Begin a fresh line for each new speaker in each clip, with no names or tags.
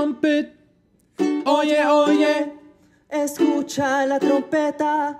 trumpet. Oye, oye, escucha la trompeta.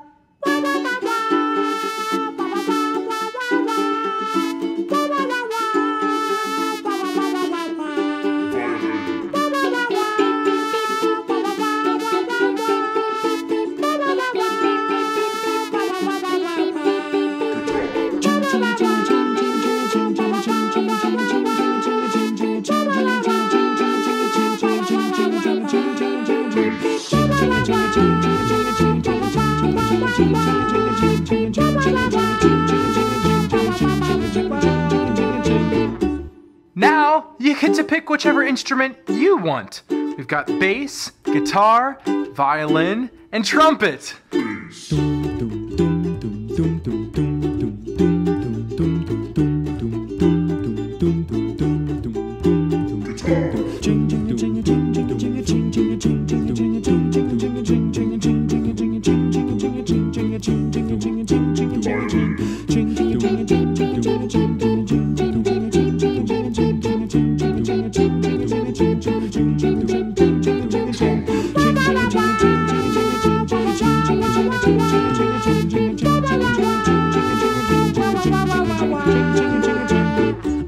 Now, you get to pick whichever instrument you want. We've got bass, guitar, violin, and trumpet.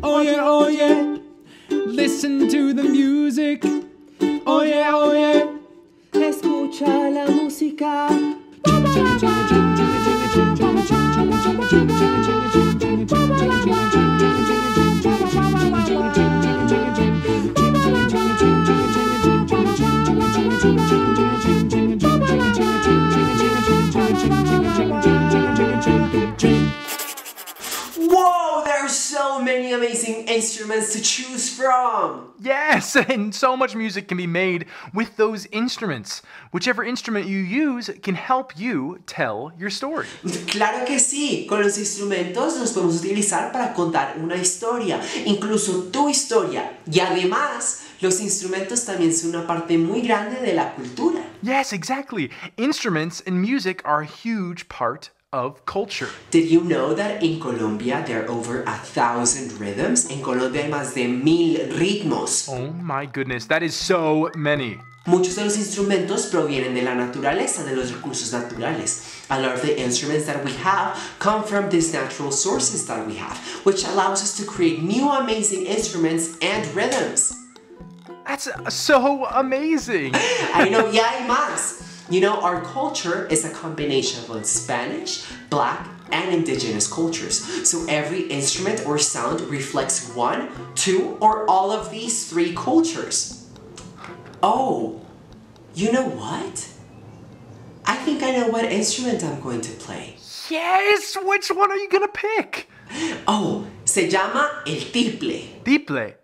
Oye, oye, listen to the music. Oye, oye, escucha la música.
Whoa, there are so many amazing instruments to choose from.
Yes, and so much music can be made with those instruments. Whichever instrument you use can help you tell your story.
Claro que sí, con los instrumentos los podemos utilizar para contar una historia, incluso tu historia. Y además, los instrumentos también son una parte muy grande de la cultura.
Yes, exactly. Instruments and music are a huge part of culture.
Did you know that in Colombia there are over 1,000 rhythms? En Colombia hay más de 1,000 ritmos.
Oh my goodness, that is so many.
Muchos de los instrumentos provienen de la naturaleza, de los recursos naturales. A lot of the instruments that we have come from these natural sources that we have, which allows us to create new amazing instruments and rhythms.
That's so amazing.
I know, y hay más. You know, our culture is a combination of Spanish, Black, and Indigenous cultures. So every instrument or sound reflects one, two, or all of these three cultures. Oh, you know what? I think I know what instrument I'm going to play.
Yes, which one are you gonna pick?
Oh, se llama el tiple.
Tiple.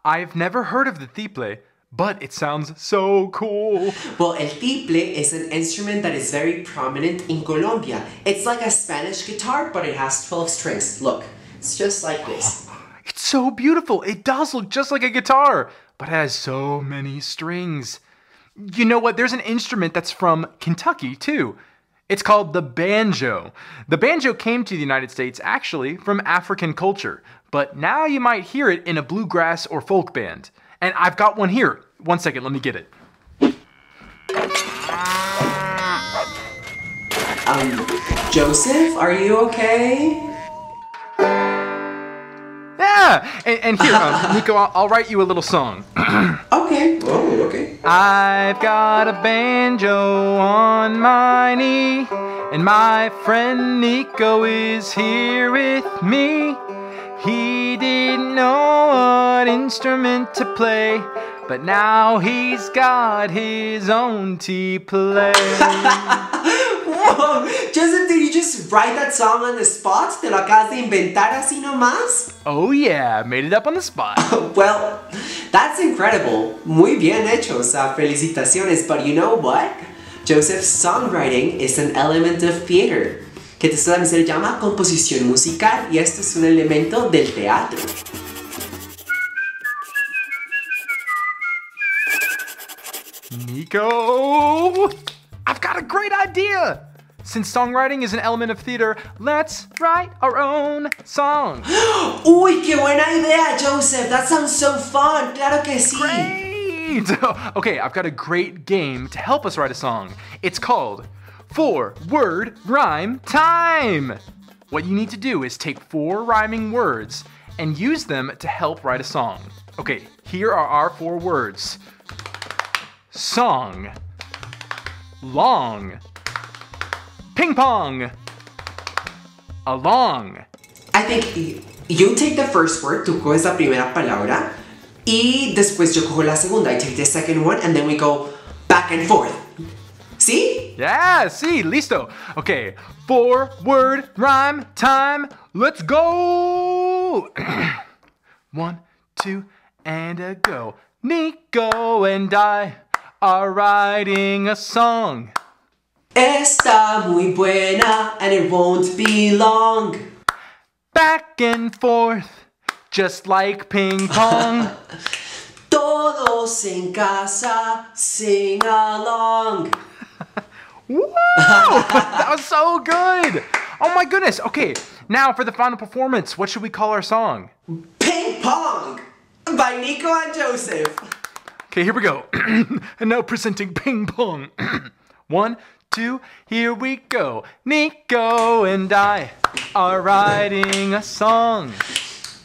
I've never heard of the tiple, but it sounds so cool.
Well, el tiple is an instrument that is very prominent in Colombia. It's like a Spanish guitar, but it has 12 strings. Look, it's just like this.
It's so beautiful. It does look just like a guitar, but it has so many strings. You know what? There's an instrument that's from Kentucky, too. It's called the banjo. The banjo came to the United States, actually, from African culture, but now you might hear it in a bluegrass or folk band. And I've got one here. One second, let me get it.
Joseph, are you okay?
Yeah, and here, Nico, I'll write you a little song.
Okay. Oh, okay.
I've got a banjo on my knee, and my friend Nico is here with me. He didn't know what instrument to play, but now he's got his own tiple.
Whoa, Joseph, did you just write that song on the spot? ¿Te lo acabas de inventar así nomás?
Oh yeah, made it up on the spot.
Well, that's incredible. Muy bien hecho, o sea, felicitaciones. But you know what? Joseph's songwriting is an element of theater, que también se le llama composición musical, y esto es un elemento del teatro.
Nico, I've got a great idea. Since songwriting is an element of theater, let's write our own song.
Uy, qué buena idea, Joseph. That sounds so fun. Claro que sí.
Great. Sweet! Okay, I've got a great game to help us write a song. It's called 4-Word Rhyme Time! What you need to do is take 4 rhyming words and use them to help write a song. Okay, here are our 4 words. Song, long, ping pong, along.
I think you take the first word, tú coges la primera palabra, y después yo cojo la segunda. I take the second one, and then we go back and forth. See?
Yeah, sí, listo. Okay, 4-word rhyme time. Let's go! 1, 2, and a go. Nico and I are writing a song.
Está muy buena, and it won't be long.
Back and forth, just like ping pong.
Todos en casa, sing along.
Woo! That was so good! Oh my goodness. Okay, now for the final performance, what should we call our song?
Ping Pong by Nico and Joseph.
Okay, here we go. And now presenting ping pong. 1, 2, here we go. Nico and I are writing a song.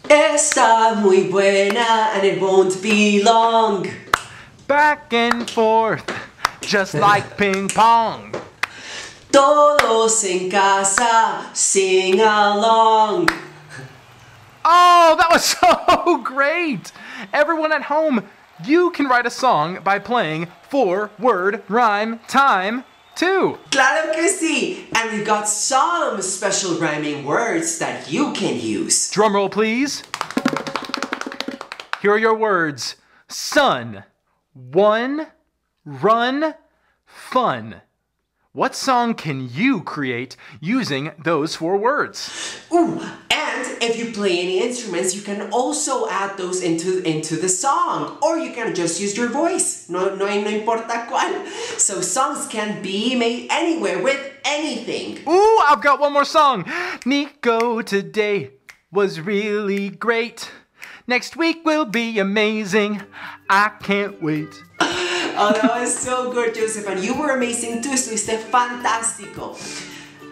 Está muy buena, and it won't be long.
Back and forth, just like ping pong.
Todos en casa, sing along.
Oh, that was so great! Everyone at home, you can write a song by playing 4-word rhyme time too.
Claro que sí! And we've got some special rhyming words that you can use.
Drum roll, please. Here are your words. Sun, one, run, fun. What song can you create using those 4 words?
Ooh, and if you play any instruments, you can also add those into the song. Or you can just use your voice. No importa cuál. So songs can be made anywhere with anything.
Ooh, I've got one more song. Nico today was really great. Next week will be amazing. I can't wait.
Oh, that was so good, Joseph. And you were amazing too. Estuviste fantástico.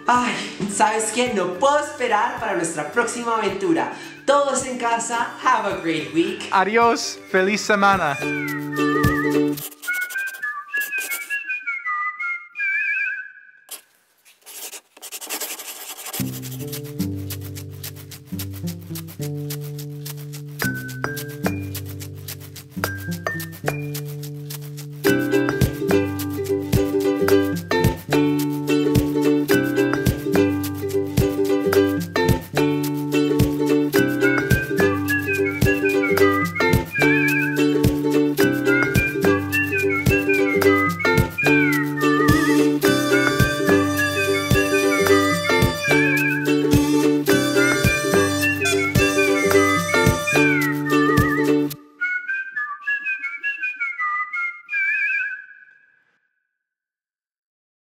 Ay, ¿sabes qué? No puedo esperar para nuestra próxima aventura. Todos en casa, have a great week.
Adios. Feliz semana.